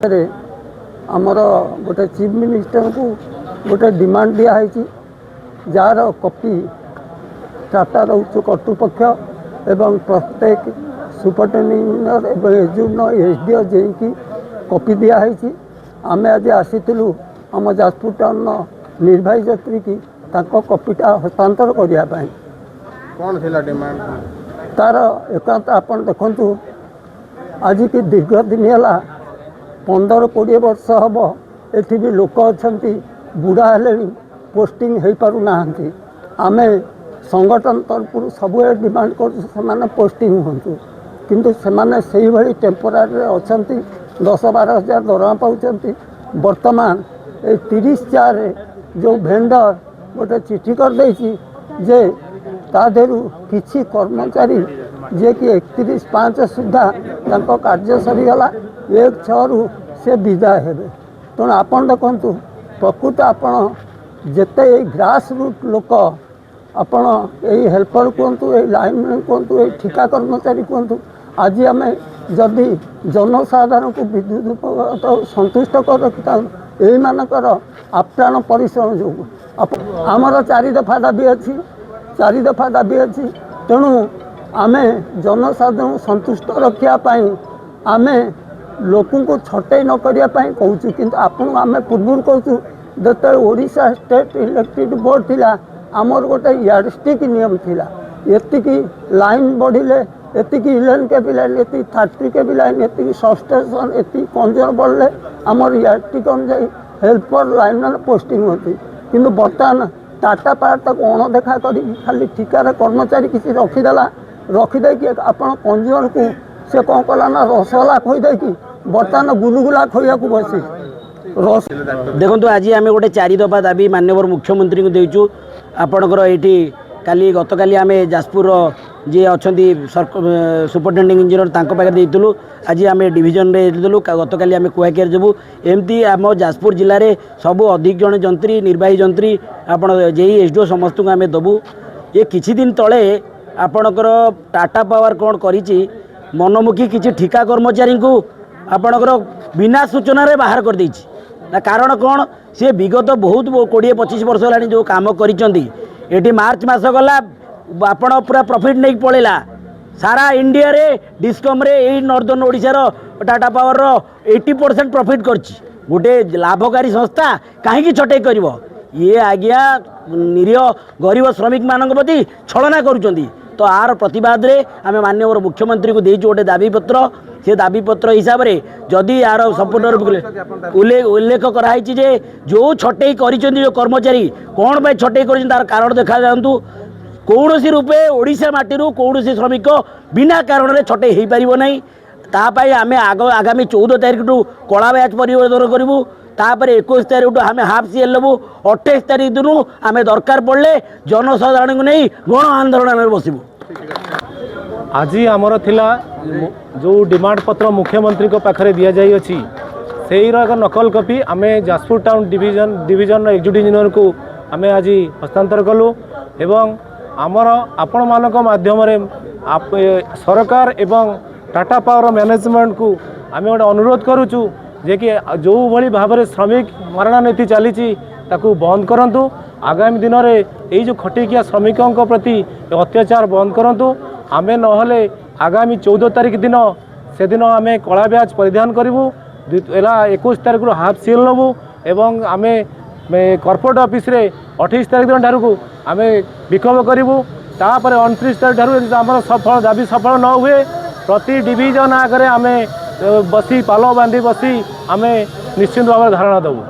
आमर गोटे chief minister को गोटे डिमांड दिखाई जार कॉपी टाटा उच्च कर्तृपक्ष एवं प्रत्येक सुपरिटेडेंट एवं एसडीओ जे की कॉपी दिखाई आम आज आसीलु आम जाजपुर टाउन निर्वाही जत्री की कॉपीटा हस्तांतर करने कौन थिला डिमांड तार एकांत आपन देखंतु आज की दीर्घ दिन है 15-20 वर्ष हम एठी भी लोक अच्छा बुढ़ा हेले पोस्टिंग हो पारना आम संगठन तरफ सब डिमांड कर पोस्टिंग हूँ किंतु से भाई टेम्पोरारी अच्छा 10-12 हजार दरमा पाँच बर्तमान 30/4 जो भेंडर गोटे चिठी कर देछि जे तादेरु किछि कर्मचारी जे कि 31/5 सुधा तांको कार्य सरीगला 1/6 रु से विदाय हेबे तेणु आपन देखंतु प्रकृत आपन जेते ग्रास रूट लोक आपन यही हेल्पर कहतु यही लाइनमैन कहतु यही ठिका कर्मचारी कहतु आज आम जदि जनसाधारण को विद्युत संतुष्ट कर रखिता यही मानकर आप्राण परिश्रम जो आमर 4 दफा दाबी अच्छी 4 दफा दाबी अच्छी तेणु आम जनसाधारण संतुष्ट रखापी आम लोक को छटई न करने कहूँ किंतु आपन आम पूर्व कहूँ जो ओडिशा स्टेट इलेक्ट्रिसिटी बोर्ड थिला आमर गोटे यार्डस्टिक नियम थिला एतिकी लाइन बढ़िले एतिकी 11 केवी लाइन एति 30 केवी लाइन एतिकी सबस्टेशन एति कंजर बढ़ले आमर यार्डस्टिक अनुसार हेल्पर लाइनमैन पोस्टिंग होती किंतु बर्तमान टाटा पावर तक अणदेखा कर खाली ठिकार कर्मचारी किसी रखीदेला रखीदे आपण कंज्यूमर को से कौन कला ना रसगोला खोईदे कि बर्तमान गुलगुला खोया को बसी रस देखो आज आम गोटे 4 दफा दाबी माननीय मुख्यमंत्री को देचु आपणकर ये काली गत काली आम जाजपुर जी अच्छा सुपरिटेडेंट इंजीनियर पाखे देलु आज आम डिविजन में देलु गत काली आम कुआकिया जबू एमती आम जाजपुर जिले में सबू अधिक जन जंत्री निर्वाही जंत्री आप जेई एसडीओ समस्त को आम दबू ये किछि दिन तले आपणकर टाटा पावर कौन करी मनमुखी किछि ठिका कर्मचारी को आपणकर बिना सूचना रे बाहर कर देछि ना कारण कौन सी विगत बहुत 20-25 वर्ष है जो काम करी मार्च मास गला आपण पूरा प्रॉफिट नहीं पड़ेगा सारा इंडिया रे डिस्कम रे यही नॉर्दर्न ओडिशार टाटा पावर 80% प्रॉफिट करछि गोटे लाभकारी संस्था कहीं छटई कर ये आज्ञा निरीह गरीब श्रमिक मान प्रति छलना करुँच तो आर प्रतिवाद रे आम माननीय मुख्यमंत्री को देचु गोटे दाबीपत्र से दाबीपत्र हिसाब से जदि यार सपोर्टर उल्लेख कराई जे जो छटई कर कर्मचारी कौन पर छटई कर कारण देखा जातु कौन सी रूपे ओडिशा माटी कौन सी श्रमिक बिना कारण छटई हो पार ना तापाई आम आगामी 14 तारीख टू कला बैच परिवर्तन करूँ तापर 21 तारीख आम हाफ सीएल लेबू 28 तारीख दिन आम दरकार पड़े जनसाधारण को नहीं गण आंदोलन आम बसबू। आज आमर थिला जो डिमांड पत्र मुख्यमंत्री को पाखरे दिया जाई अछि सेहीर एक नकल कॉपी आम Jajpur town division executive engineer को आम आज हस्तांतर कलु एवं आमर आपण मानक माध्यम सरकार एवं टाटा पावर मैनेजमेंट को आम गोटे अनुरोध करुचु जे कि जो भली भाव में श्रमिक मरणा नीति चली बंद करंतु आगामी दिन में यही जो खटिकिया श्रमिकों प्रति अत्याचार बंद करंतु आम नहले आगामी 14 तारीख दिन से दिन आम कला ब्याज परिधान करूँ 21 तारीख हाफ सीएल नबू एवं आम कॉर्पोरेट ऑफिस रे 28 तारीख दिन ठार को आम विक्षोभ करूँ तापर 29 तारीख ठार आम सफल दाबी सफल न हुए प्रति डिविजन आगे आम बसी पाल बांधी बसी आम निश्चिंत भाव धारणा देवु।